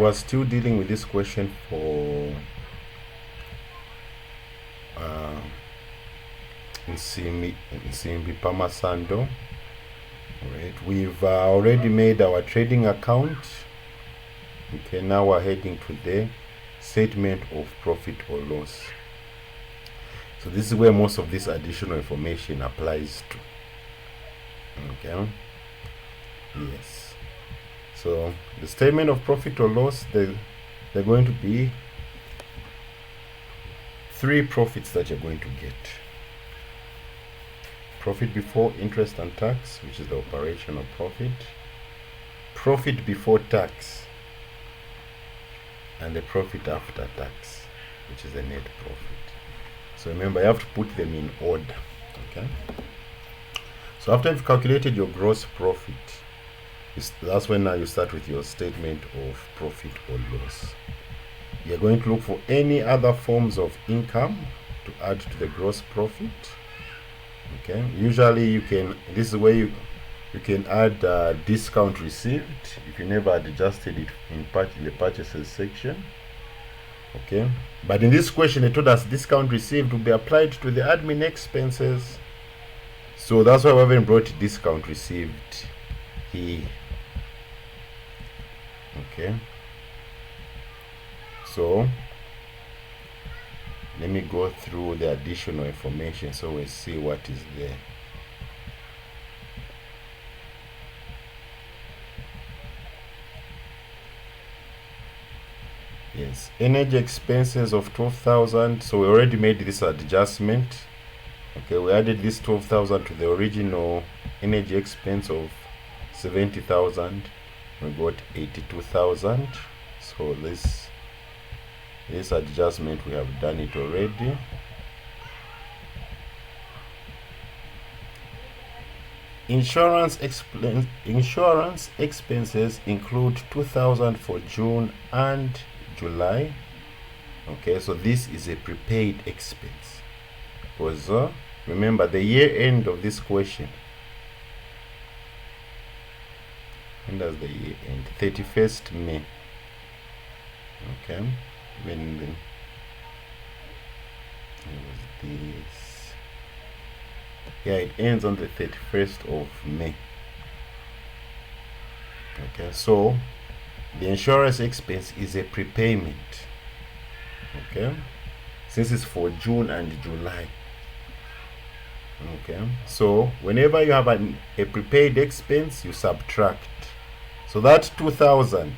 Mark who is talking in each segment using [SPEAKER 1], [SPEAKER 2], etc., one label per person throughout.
[SPEAKER 1] was still dealing with this question for in Pamasando. Right, we've already made our trading account. Okay, now we're heading to the statement of profit or loss. So this is where most of this additional information applies to. Okay, yes. So the statement of profit or loss, they're going to be 3 profits that you're going to get. Profit before interest and tax, which is the operational profit. Profit before tax. And the profit after tax, which is the net profit. So remember, you have to put them in order. Okay. So after you've calculated your gross profit, that's when now you start with your statement of profit or loss. You're going to look for any other forms of income to add to the gross profit. Okay. Usually you can, this is where you can add discount received if you never had adjusted it in the purchases section. Okay. But in this question, it told us discount received will be applied to the admin expenses. So that's why we haven't brought discount received here. Okay. So let me go through the additional information so we see what is there. Yes, energy expenses of 12,000. So we already made this adjustment. Okay, we added this 12,000 to the original energy expense of 70,000. We got 82,000. So this adjustment, we have done it already. Insurance expenses include 2,000 for June and July. Okay, so this is a prepaid expense because remember the year end of this question. When does the year end? 31st May. Okay, when was this? Yeah, it ends on the 31st of May. Okay, so the insurance expense is a prepayment. Okay, since it's for June and July. Okay, so whenever you have a prepaid expense, you subtract. So that 2,000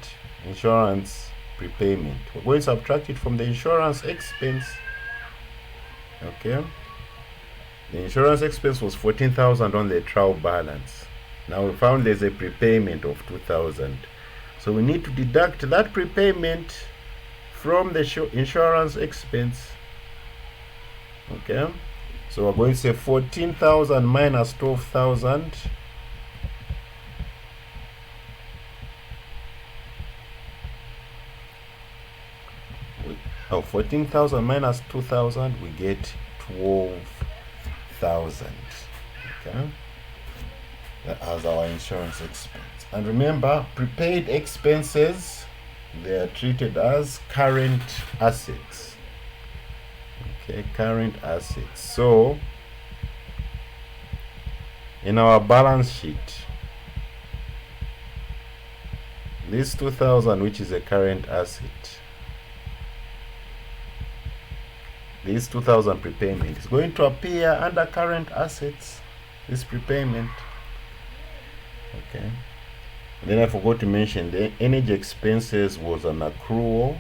[SPEAKER 1] insurance prepayment, we're going to subtract it from the insurance expense. Okay, the insurance expense was 14,000 on the trial balance. Now we found there's a prepayment of 2,000. So we need to deduct that prepayment from the insurance expense. Okay, so we're going to say 14,000 minus 12,000. Oh, 14,000 minus 2,000, we get 12,000. Okay, as our insurance expense. And remember, prepaid expenses, they are treated as current assets. Okay, current assets. So in our balance sheet, this 2,000, which is a current asset, this 2,000 prepayment is going to appear under current assets, this prepayment. Okay, and then I forgot to mention the energy expenses was an accrual,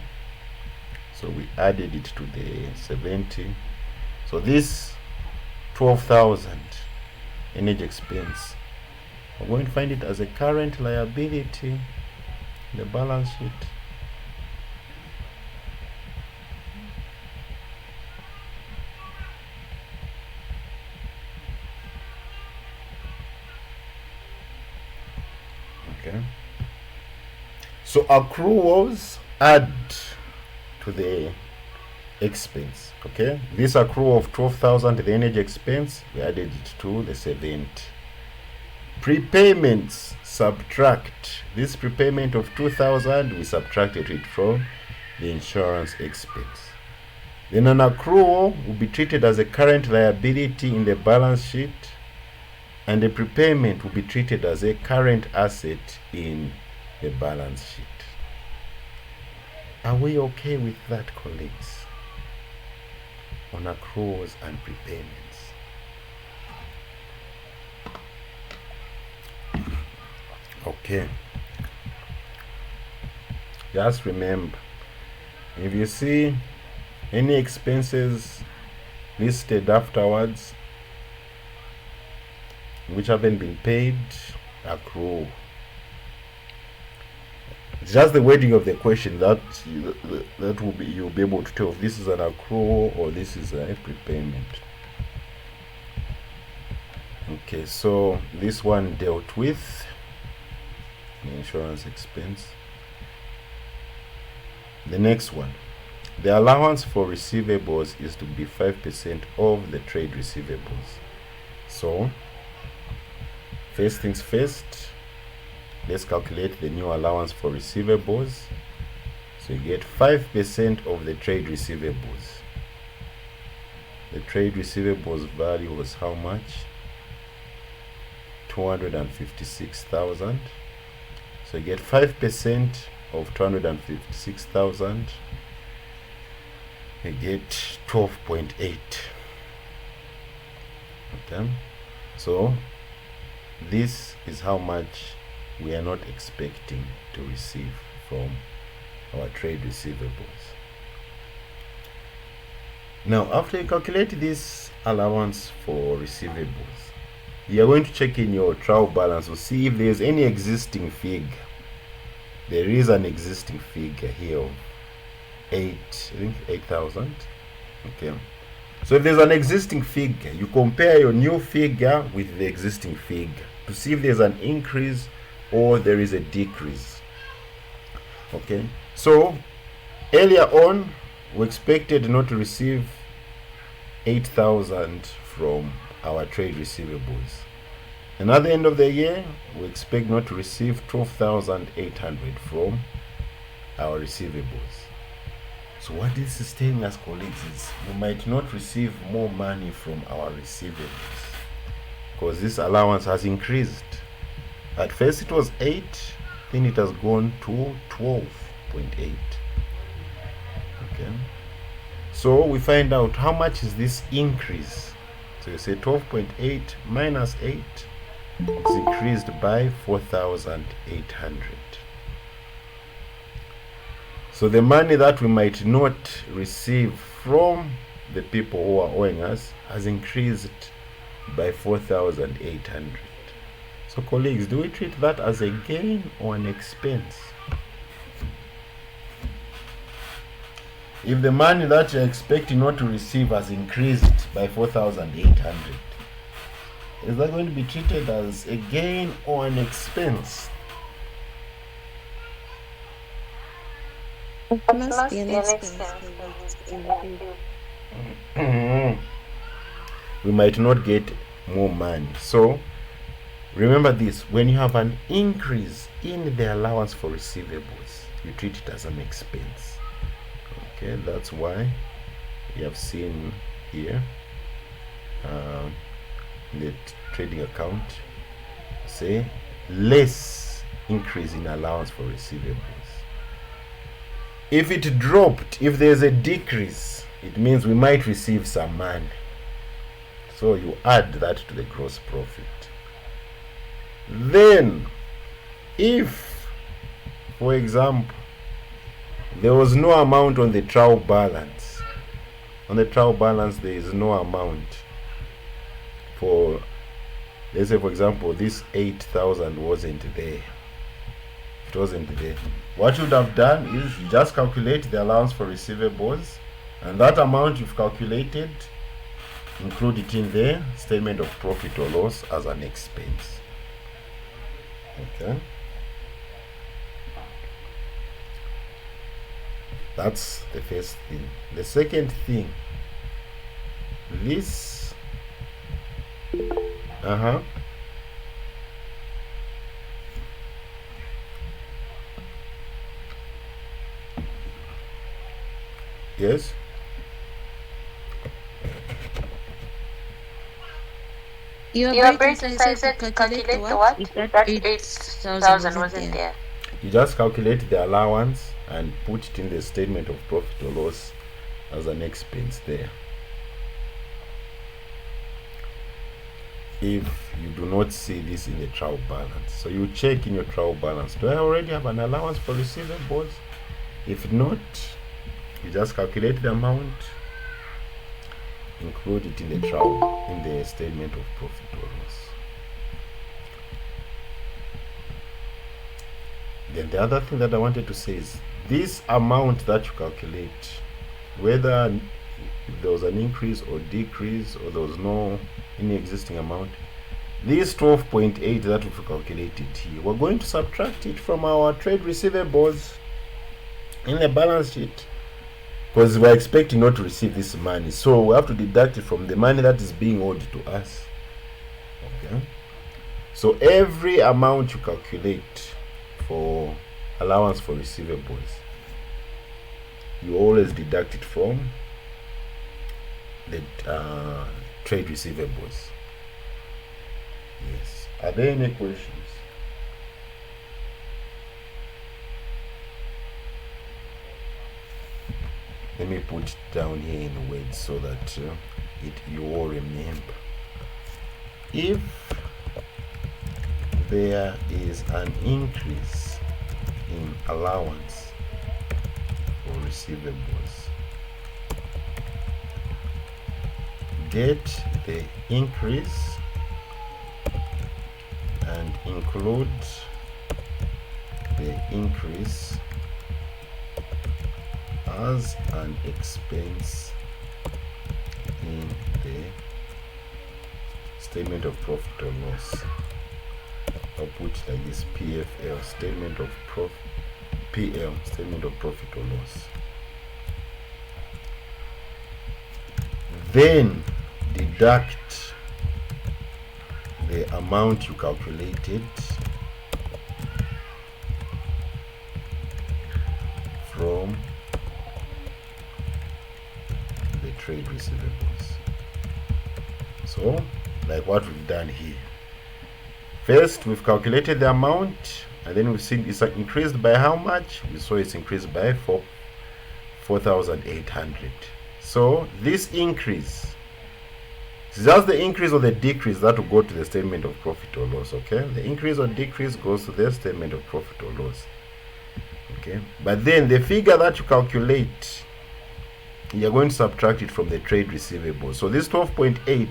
[SPEAKER 1] so we added it to the 70. So this 12,000 energy expense, we're going to find it as a current liability in the balance sheet. Okay, so accruals add to the expense. Okay, this accrual of 12,000, the energy expense, we added it to the 70. Prepayments, subtract. This prepayment of 2,000, we subtracted it from the insurance expense. Then an accrual will be treated as a current liability in the balance sheet, and the prepayment will be treated as a current asset in the balance sheet. Are we okay with that, colleagues? On accruals and prepayments. Okay. Just remember, if you see any expenses listed afterwards which haven't been paid, accrue. It's just the wording of the question that will be, you'll be able to tell if this is an accrual or this is a prepayment. Okay, so this one dealt with the insurance expense. The next one, the allowance for receivables is to be 5% of the trade receivables. So first things first, let's calculate the new allowance for receivables. So you get 5% of the trade receivables. The trade receivables value was how much? 256,000. So you get 5% of 256,000. You get 12.8. Okay. So this is how much we are not expecting to receive from our trade receivables. Now, after you calculate this allowance for receivables, you are going to check in your trial balance to see if there is any existing figure. There is an existing figure here of 8,000. Okay. So if there's an existing figure, you compare your new figure with the existing figure to see if there's an increase or there is a decrease. Okay, so earlier on we expected not to receive 8,000 from our trade receivables, and at the end of the year we expect not to receive 12,800 from our receivables. So what this is telling us, colleagues, is we might not receive more money from our receivables because this allowance has increased. At first it was 8, then it has gone to 12.8. Okay. So we find out how much is this increase. So you say 12.8 minus 8, it's increased by 4,800. So the money that we might not receive from the people who are owing us has increased by 4,800. So colleagues, do we treat that as a gain or an expense? If the money that you're expecting not to receive has increased by 4,800, is that going to be treated as a gain or an expense?
[SPEAKER 2] It must be an expense.
[SPEAKER 1] We might not get more money. So remember this, when you have an increase in the allowance for receivables, you treat it as an expense. Okay, that's why we have seen here in the trading account, say less increase in allowance for receivables. If it dropped, if there's a decrease, it means we might receive some money. So you add that to the gross profit. Then, if, for example, there was no amount on the trial balance, on the trial balance there is no amount for, let's say for example, this 8,000 wasn't there. It wasn't there. What you would have done is you just calculate the allowance for receivables, and that amount you've calculated, include it in the statement of profit or loss as an expense. Okay. That's the first thing. The second thing, this Yes.
[SPEAKER 2] You
[SPEAKER 1] You
[SPEAKER 2] have
[SPEAKER 1] have
[SPEAKER 2] right,
[SPEAKER 1] right,
[SPEAKER 2] as
[SPEAKER 1] as
[SPEAKER 2] I
[SPEAKER 1] I
[SPEAKER 2] said, to
[SPEAKER 1] said, to
[SPEAKER 2] calculate the
[SPEAKER 1] calculate the
[SPEAKER 2] what?
[SPEAKER 1] what?
[SPEAKER 2] If that
[SPEAKER 1] That
[SPEAKER 2] 8,000
[SPEAKER 1] 8,000
[SPEAKER 2] wasn't
[SPEAKER 1] wasn't
[SPEAKER 2] there.
[SPEAKER 1] there. You just calculate the allowance and put it in the statement of profit or loss as an expense there. If you do not see this in the trial balance, so you check in your trial balance, do I already have an allowance for receivables? If not, you just calculate the amount, include it in the trial, in the statement of profit or loss. Then the other thing that I wanted to say is this amount that you calculate, whether if there was an increase or decrease or there was no any existing amount, this 12.8 that we've calculated here, we're going to subtract it from our trade receivables in the balance sheet, because we're expecting not to receive this money, so we have to deduct it from the money that is being owed to us. Okay, so every amount you calculate for allowance for receivables, you always deduct it from the trade receivables. Yes. Are there any questions? Let me put it down here in words so that you all remember. If there is an increase in allowance for receivables, get the increase and include the increase as an expense in the statement of profit or loss. I'll put it like this: PFL, statement of profit, PL, statement of profit or loss. Then deduct the amount you calculated from the trade receivables. So, like what we've done here. First, we've calculated the amount, and then we've seen it's increased by how much? We saw it's increased by 4,800. So, this increase is just the increase or the decrease that will go to the statement of profit or loss. Okay, the increase or decrease goes to the statement of profit or loss. Okay, but then the figure that you calculate, you're going to subtract it from the trade receivables. So this 12.8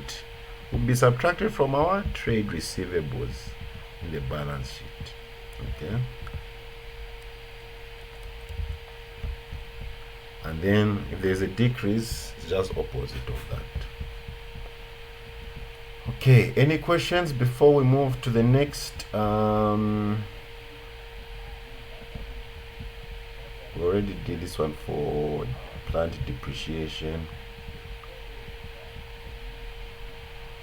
[SPEAKER 1] will be subtracted from our trade receivables in the balance sheet. Okay, and then if there's a decrease, it's just opposite of that. Okay, any questions before we move to the next? We already did this one for plant depreciation.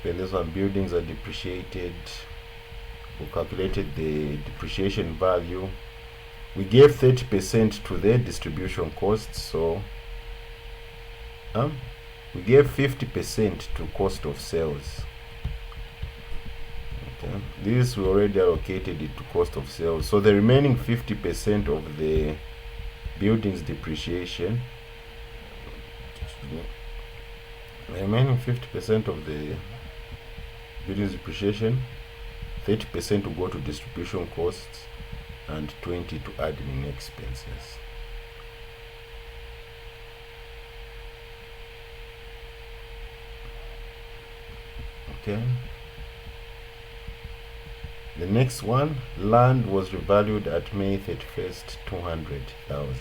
[SPEAKER 1] Then this one, buildings are depreciated. We calculated the depreciation value. We gave 30% to the distribution costs, so we gave 50% to cost of sales. Okay, this we already allocated it to cost of sales, so the remaining 50% of the buildings depreciation, the remaining 50% of the buildings depreciation, 30% will go to distribution costs and 20 to admin expenses. Okay, the next one, land was revalued at May 31st, 200,000.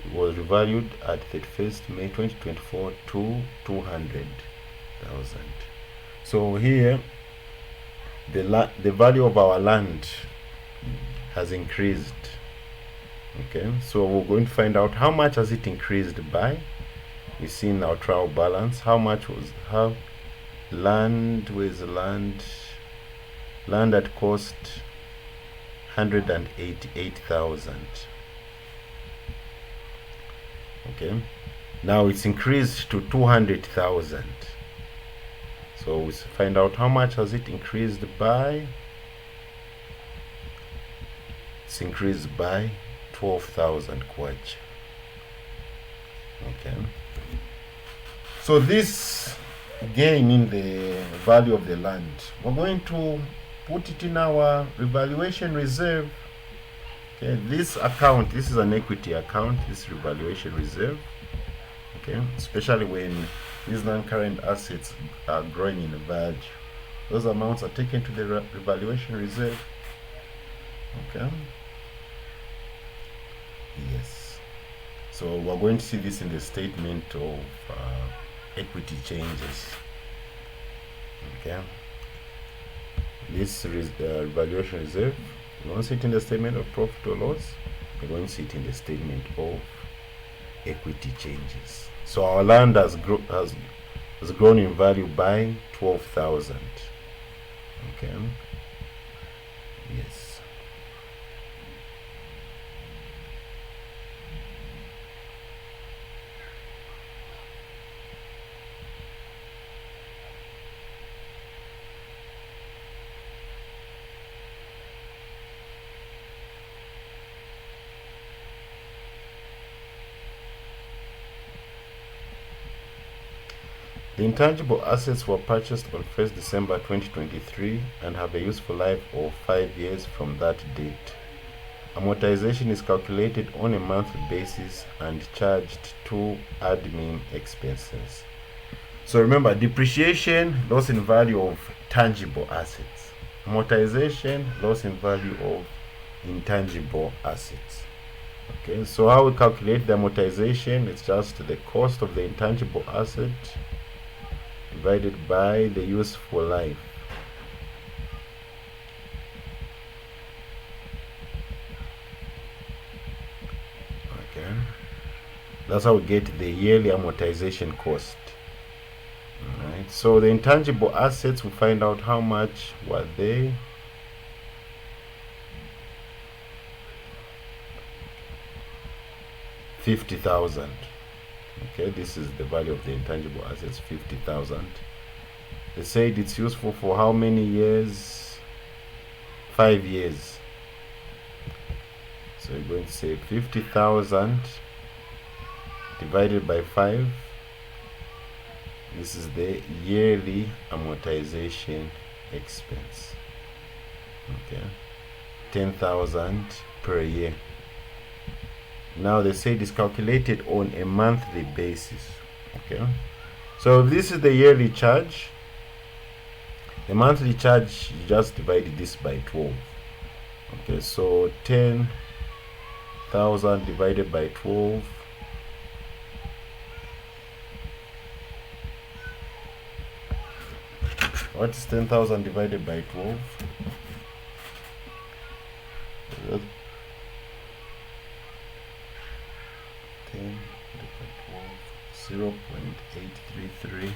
[SPEAKER 1] It was revalued at 31st May 2024 to 200,000. So here the value of our land has increased. Okay, so we're going to find out how much has it increased by. We see in our trial balance how much was land. Where's the land? Land at cost 188,000. Okay, now it's increased to 200,000. So we find out how much has it increased by. It's increased by 12,000 kwacha. Okay, so this gain in the value of the land, we're going to put it in our revaluation reserve. Okay, this account, this is an equity account, this revaluation reserve. Okay, especially when these non-current assets are growing in value, those amounts are taken to the revaluation reserve. Okay, yes, so we're going to see this in the statement of equity changes. Okay, this revaluation reserve, we won't see it in the statement of profit or loss, we're going to see it in the statement of equity changes. So our land has grown in value by 12,000. Okay, yes. The intangible assets were purchased on 1st December 2023 and have a useful life of 5 years from that date. Amortization is calculated on a monthly basis and charged to admin expenses. So remember, depreciation, loss in value of tangible assets. Amortization, loss in value of intangible assets. Okay, so how we calculate the amortization? It's just the cost of the intangible asset divided by the useful life. Okay, that's how we get the yearly amortization cost. Alright, so the intangible assets, we find out how much were they. $50,000. Okay, this is the value of the intangible assets, 50,000. They said it's useful for how many years? 5 years. So we're going to say 50,000 divided by 5. This is the yearly amortization expense. Okay, 10,000 per year. Now they say it is calculated on a monthly basis. Okay, so if this is the yearly charge, the monthly charge, you just divide this by 12. Okay, so 10,000 divided by 12. What is 10,000 divided by 12? 10 divided by 12, 0.833.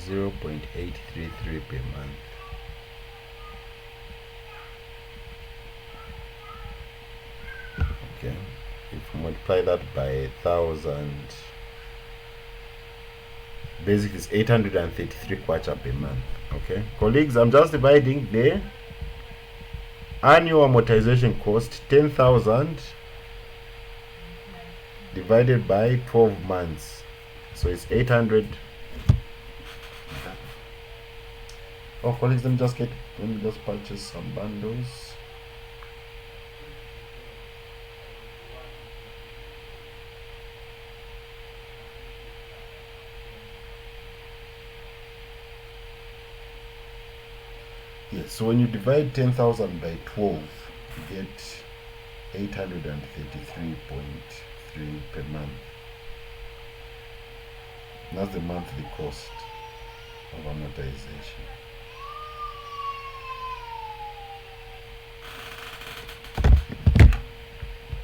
[SPEAKER 1] $0.833 per month. Okay, if you multiply that by 1,000, basically it's 833 kwacha per month. Okay, colleagues, I'm just dividing the annual amortization cost, 10,000 divided by 12 months, so it's 800. Oh, colleagues, let me just purchase some bundles. Yes, so when you divide 10,000 by 12, you get 833.3 per month. That's the monthly cost of amortization.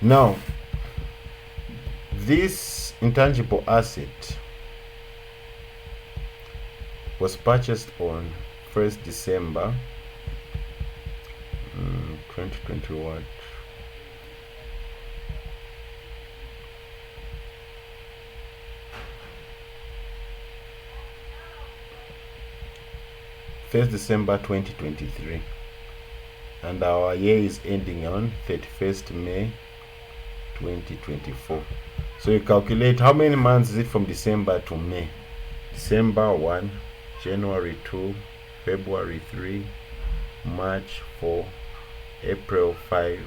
[SPEAKER 1] Now, this intangible asset was purchased on 1st December 2021. December 2023, and our year is ending on 31st May 2024. So you calculate how many months is it from December to May. December 1, January 2, February 3, March 4, April 5,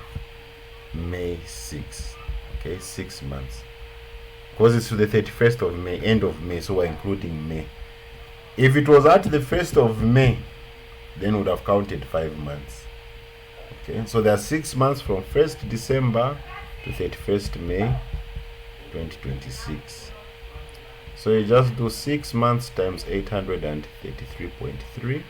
[SPEAKER 1] May 6. Okay, 6 months. Because it's to the 31st of May, end of May, so we're including May. If it was at the 1st of May, then we would have counted 5 months. Okay, so there are 6 months from 1st December to 31st May 2026. So you just do 6 months times 833.3.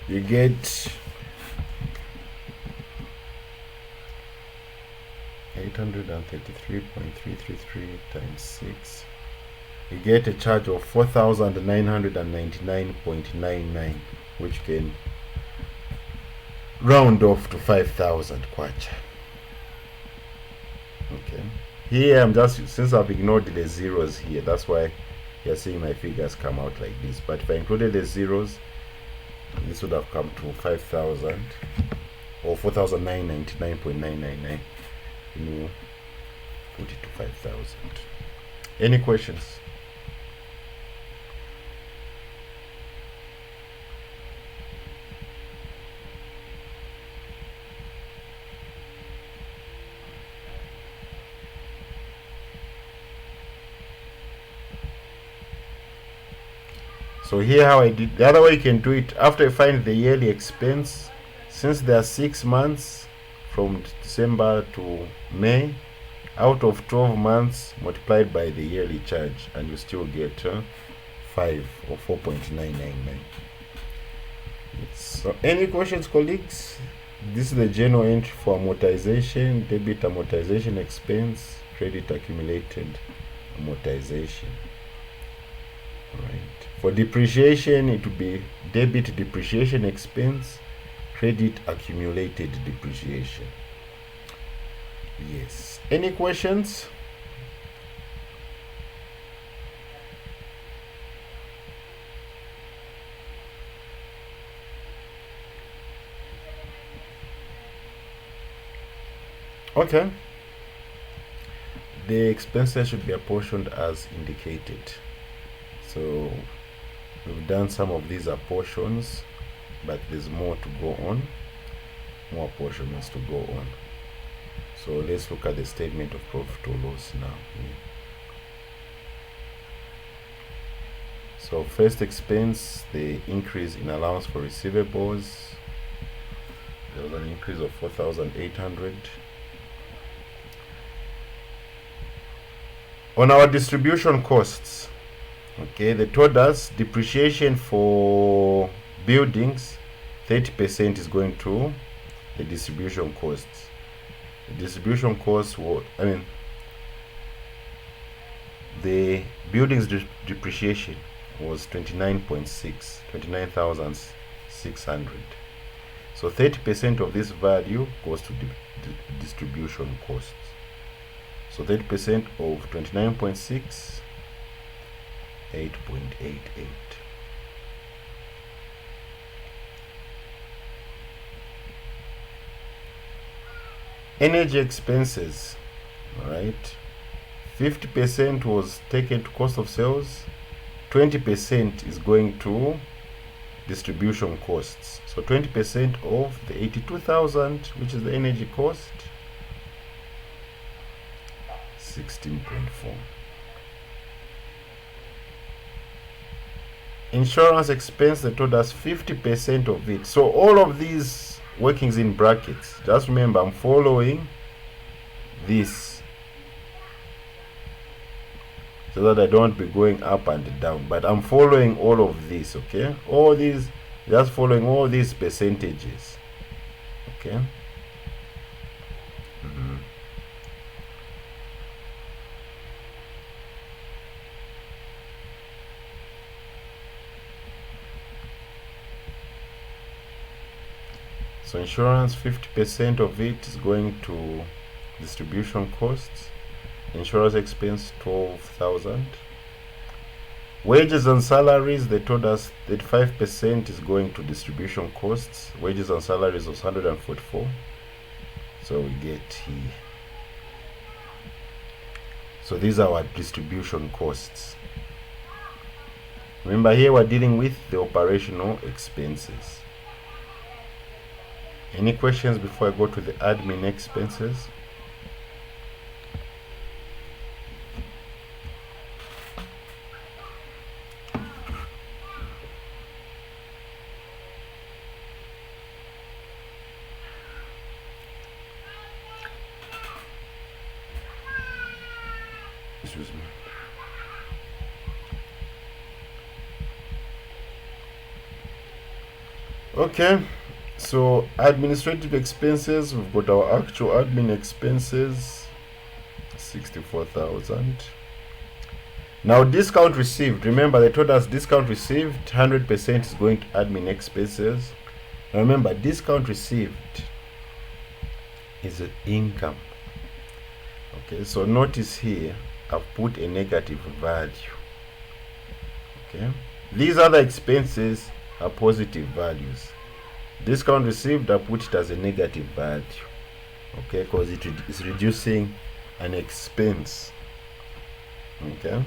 [SPEAKER 1] You get 833.333 times 6. You get a charge of 4,999.99, which can round off to 5,000 kwacha. Okay. Here I'm just, since I've ignored the zeros here, that's why you're seeing my figures come out like this. But if I included the zeros, this would have come to 5,000 or 4,999.999. You put it to 5,000. Any questions? So here how I did, the other way you can do it, after you find the yearly expense, since there are 6 months from December to May, out of 12 months multiplied by the yearly charge, and you still get 5 or 4.999. So any questions, colleagues? This is the general entry for amortization, debit amortization expense, credit accumulated amortization. Right. For depreciation, it will be debit depreciation expense, credit accumulated depreciation. Yes. Any questions? Okay. The expenses should be apportioned as indicated. So we've done some of these apportions, but there's more to go on, more apportionments to go on. So let's look at the statement of profit or loss now. So first expense, the increase in allowance for receivables. There was an increase of 4,800. On our distribution costs, okay, they told us depreciation for buildings, 30% is going to the distribution costs. The distribution costs were, the buildings depreciation was 29,600. So 30% of this value goes to distribution costs. So 30% of 29.6, 8.88. Energy expenses, all right, 50% was taken to cost of sales, 20% is going to distribution costs. So 20% of the 82,000, which is the energy cost, 16.4. Insurance expense, they told us 50% of it. So all of these workings in brackets, just remember I'm following this. so that I don't be going up and down. But I'm following all of this, okay? All these, just following all these percentages, okay? So insurance, 50% of it is going to distribution costs. Insurance expense 12,000. Wages and salaries, they told us that 5% is going to distribution costs. Wages and salaries was 144. So we get here. So these are our distribution costs. Remember, here we're dealing with the operational expenses. Any questions before I go to the admin expenses? Excuse me. Okay, so administrative expenses, we've got our actual admin expenses, 64,000. Now discount received, remember they told us discount received 100% is going to admin expenses. Now remember, discount received is an income. Okay, so notice here I've put a negative value. Okay, these other expenses are positive values. Discount received, I put it as a negative value. Okay, because it is reducing an expense. Okay,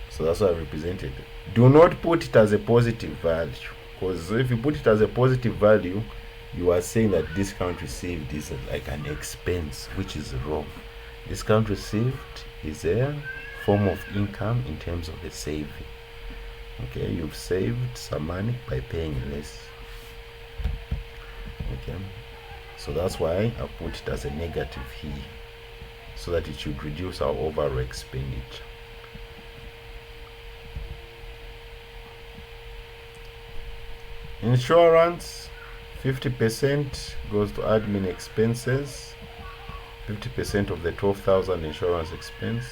[SPEAKER 1] so that's what I represented. Do not put it as a positive value, because if you put it as a positive value, you are saying that discount received is like an expense, which is wrong. Discount received is a form of income in terms of the saving. Okay, you've saved some money by paying less. Okay, so that's why I put it as a negative here, so that it should reduce our overall expenditure. Insurance, 50% goes to admin expenses. 50% of the 12,000 insurance expense.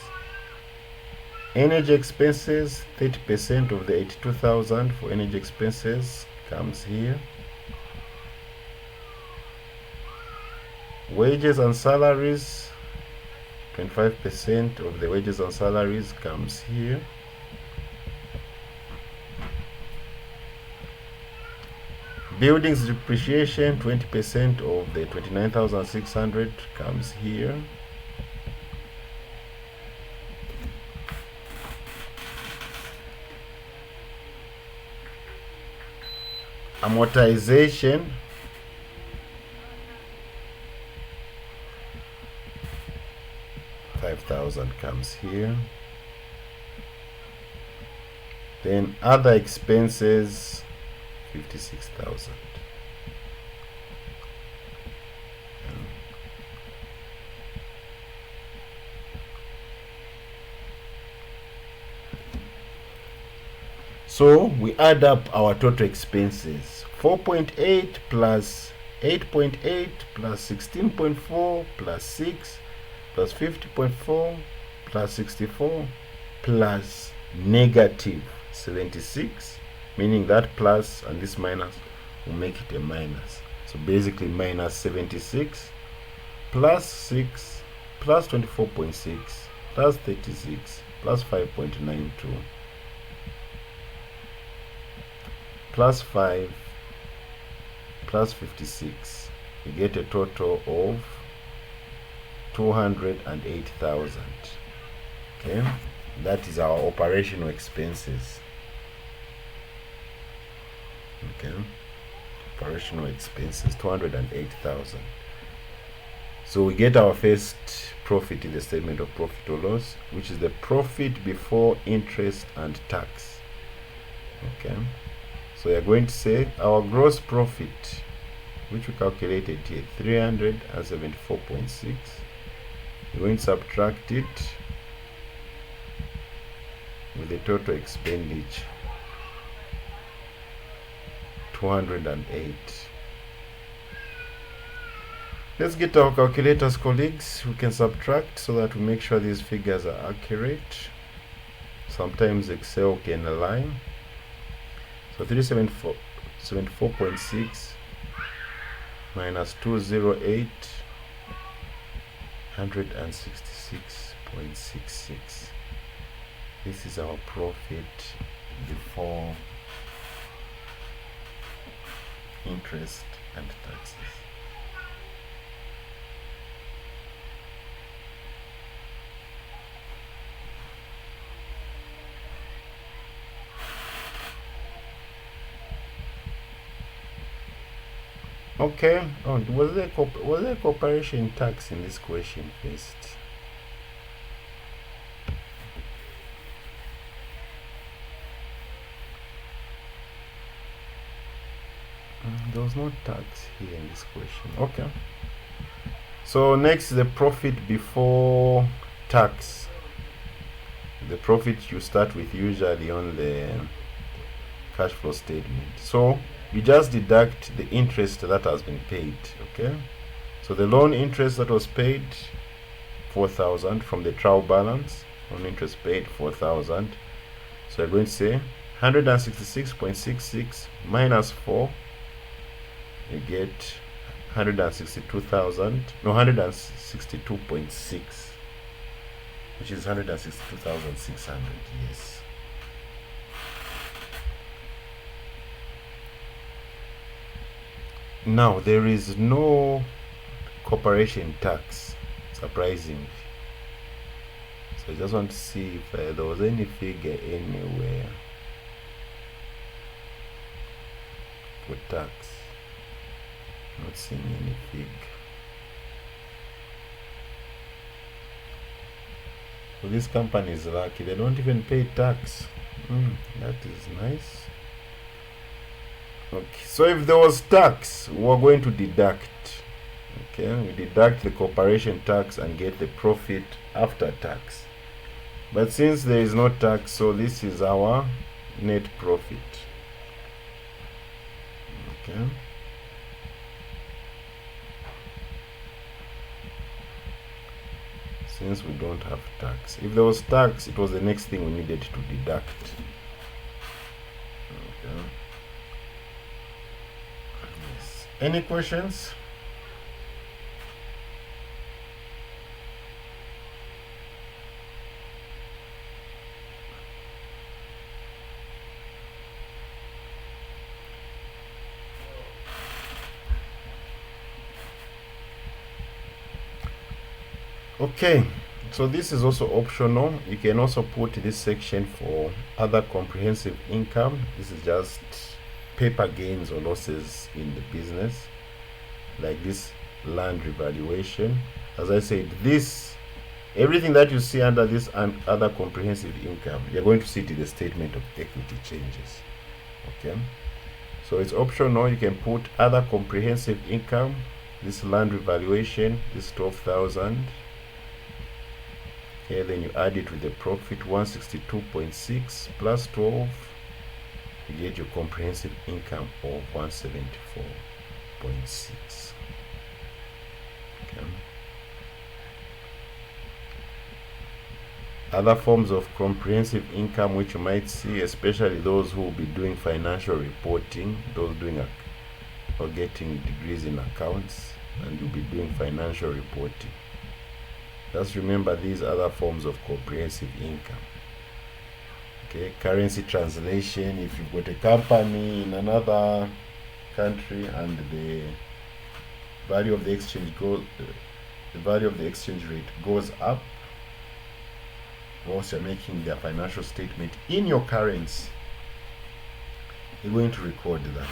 [SPEAKER 1] Energy expenses, 30% of the 82,000 for energy expenses comes here. Wages and salaries, 25% of the wages and salaries comes here. Buildings depreciation, 20% of the 29,600 comes here. Amortization, $5,000 comes here. Then other expenses, 56,000. So we add up our total expenses. 4.8 plus 8.8 plus 16.4 plus 6 plus 50.4 plus 64 plus negative 76, meaning that plus and this minus will make it a minus. So basically minus 76 plus 6 plus 24.6 plus 36 plus 5.92 plus 5 plus 56. You get a total of 208,000. Okay, that is our operational expenses. Okay, operational expenses 208,000. So we get our first profit in the statement of profit or loss, which is the profit before interest and tax. Okay, so you're going to say our gross profit, which we calculated here, 374.6. You're going to subtract it with the total expenditure 208. Let's get our calculators, colleagues. We can subtract so that we make sure these figures are accurate. Sometimes Excel can lie. So 374.6 minus 208, 166.66. This is our profit before interest and taxes. Okay. Oh, was there corporation tax in this question first? There was no tax here in this question. Okay. So next, the profit before tax. The profit you start with usually on the cash flow statement. So you just deduct the interest that has been paid. Okay. So the loan interest that was paid 4,000 from the trial balance. Loan interest paid 4,000. So you're going to say 166.66 minus 4. You get 162,000. No, 162.6, which is 162,600. Yes. Now there is no corporation tax, surprisingly. So I just want to see if there was any figure anywhere for tax. Not seeing any figure. So this company is lucky, they don't even pay tax. That is nice. Okay, so if there was tax, we're going to deduct. Okay, we deduct the corporation tax and get the profit after tax. But since there is no tax, so this is our net profit. Okay. Since we don't have tax. If there was tax, it was the next thing we needed to deduct. Okay. Yes. Any questions? Okay, so this is also optional. You can also put this section for other comprehensive income. This is just paper gains or losses in the business, like this land revaluation. As I said, this everything that you see under this and other comprehensive income, you're going to see it in the statement of equity changes. Okay, so it's optional. You can put other comprehensive income, this land revaluation, this 12,000. Okay, then you add it with the profit 162.6 plus 12, you get your comprehensive income of 174.6. Okay. Other forms of comprehensive income which you might see, especially those who will be doing financial reporting, those doing or getting degrees in accounts, and you'll be doing financial reporting. Just remember these other forms of comprehensive income. Okay, currency translation. If you've got a company in another country and the value of the exchange rate goes up, whilst you're making their financial statement in your currency, you're going to record that.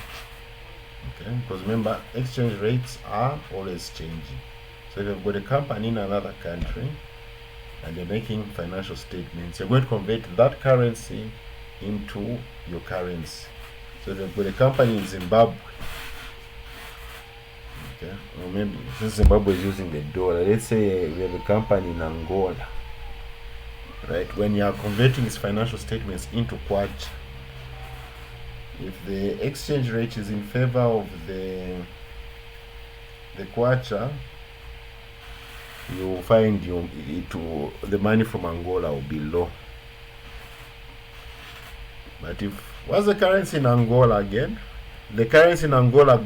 [SPEAKER 1] Okay, because remember, exchange rates are always changing. So if you've got a company in another country and you're making financial statements, you're going to convert that currency into your currency. So if you've got a company in Zimbabwe, okay, or maybe since Zimbabwe is using the dollar, let's say we have a company in Angola, right? When you are converting his financial statements into kwacha, if the exchange rate is in favor of the kwacha, you will find the money from Angola will be low. But what's the currency in Angola again? The currency in Angola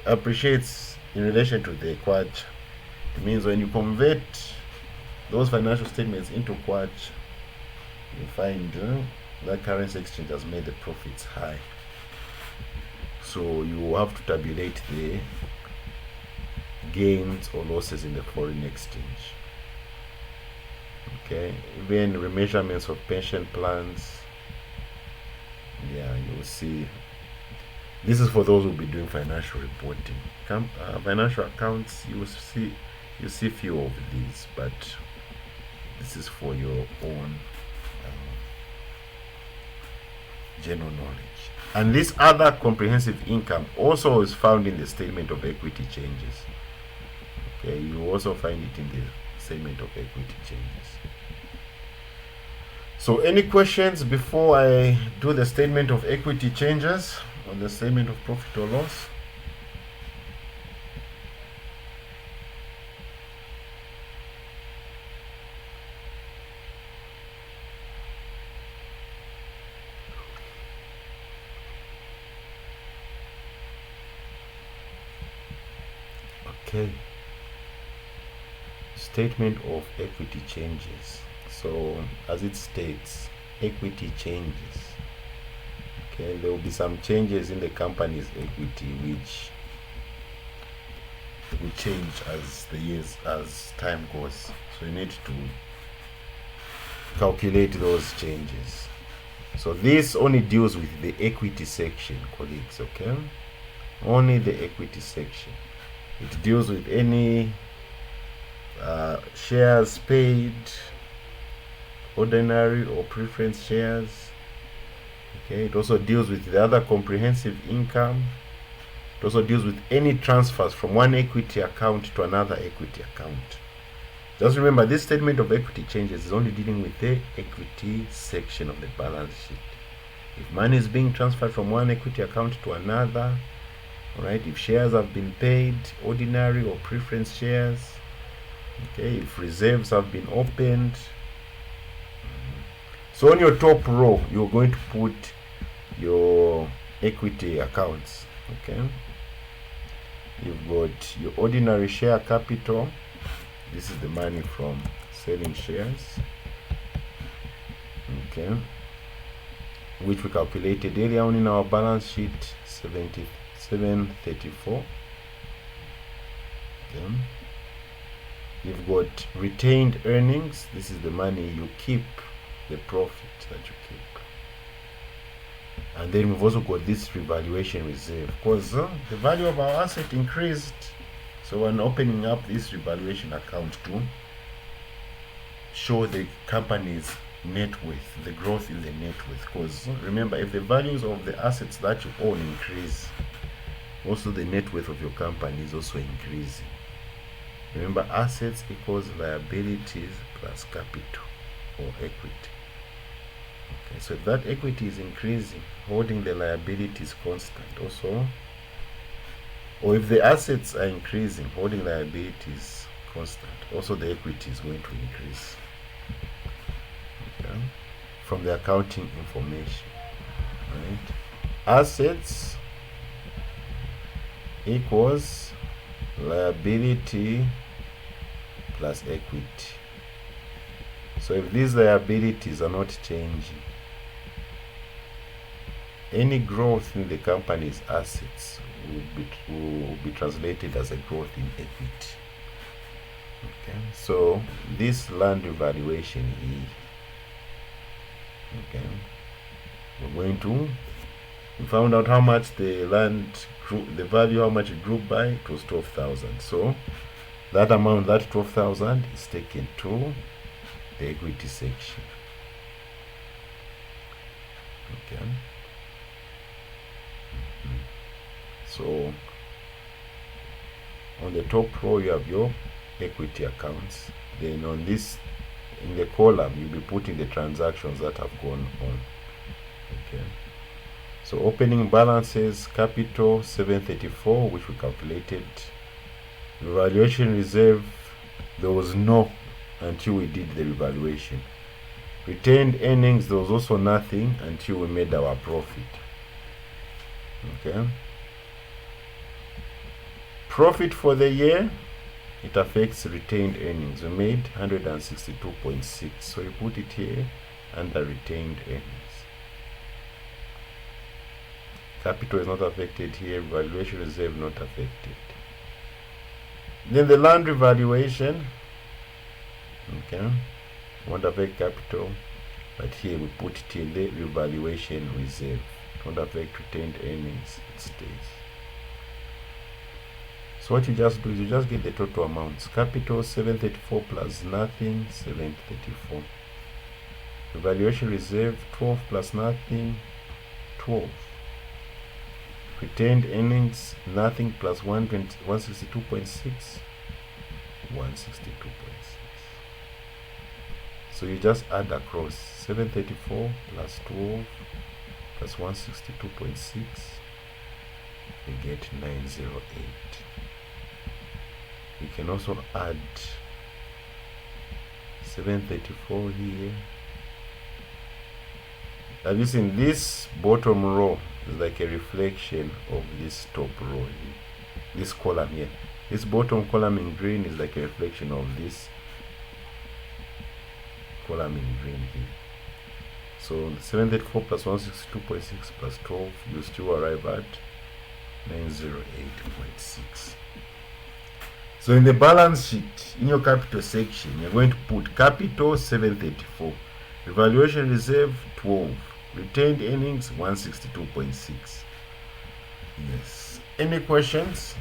[SPEAKER 1] appreciates in relation to the kwacha. It means when you convert those financial statements into kwacha, you find that currency exchange has made the profits high. So you have to tabulate the gains or losses in the foreign exchange. Okay, even remeasurements of pension plans. Yeah, you'll see. This is for those who will be doing financial reporting. Financial accounts, you see few of these, but this is for your own general knowledge. And this other comprehensive income also is found in the statement of equity changes. Okay, you also find it in the statement of equity changes. So any questions before I do the statement of equity changes or the statement of profit or loss? Okay. Statement of equity changes. So as it states, equity changes. Okay, there will be some changes in the company's equity which will change as time goes. So you need to calculate those changes. So this only deals with the equity section, colleagues, okay? Only the equity section. It deals with any shares paid, ordinary or preference shares. Okay, it also deals with the other comprehensive income. It also deals with any transfers from one equity account to another equity account. Just remember, this statement of equity changes is only dealing with the equity section of the balance sheet. If money is being transferred from one equity account to another, all right, if shares have been paid, ordinary or preference shares, okay, if reserves have been opened. So on your top row, you're going to put your equity accounts, okay? You've got your ordinary share capital. This is the money from selling shares, okay, which we calculated earlier on in our balance sheet, 7734. Okay. You've got retained earnings. This is the money you keep, the profit that you keep. And then we've also got this revaluation reserve, because the value of our asset increased. So when opening up this revaluation account to show the company's net worth, the growth in the net worth, because remember, if the values of the assets that you own increase, also the net worth of your company is also increasing. Remember, assets equals liabilities plus capital or equity. Okay, so if that equity is increasing, holding the liabilities constant also, or if the assets are increasing, holding liabilities constant, also the equity is going to increase. Okay, from the accounting information, right? Assets equals liability plus equity. So if these liabilities are not changing, any growth in the company's assets will be translated as a growth in equity. Okay, so this land revaluation here, okay, we found out how much the land grew, the value, how much it grew by. It was 12,000. So that amount, that 12,000, is taken to the equity section. Okay. So on the top row you have your equity accounts. Then on this in the column you'll be putting the transactions that have gone on. Okay, so opening balances, capital 734, which we calculated. Revaluation reserve, there was no until we did the revaluation. Retained earnings, there was also nothing until we made our profit. Okay, profit for the year, it affects retained earnings. We made 162.6, so you put it here under retained earnings. Capital is not affected here, valuation reserve not affected. Then the land revaluation, okay, won't affect capital, but here we put it in the revaluation reserve. Won't affect retained earnings, it stays. So what you just do is you just get the total amounts. Capital 734 plus nothing, 734. Revaluation reserve 12 plus nothing, 12. Retained earnings nothing plus 162.6, 162.6. So you just add across 734 plus 12 plus 162.6, you get 908. You can also add 734 here. Now listen, this bottom row is like a reflection of this top row here. This column here. This bottom column in green is like a reflection of this column in green here. So 734 plus 162.6 plus 12, you still arrive at 908.6. So in the balance sheet, in your capital section, you're going to put capital 734, revaluation reserve 12, retained earnings 162.6. Yes. Any questions?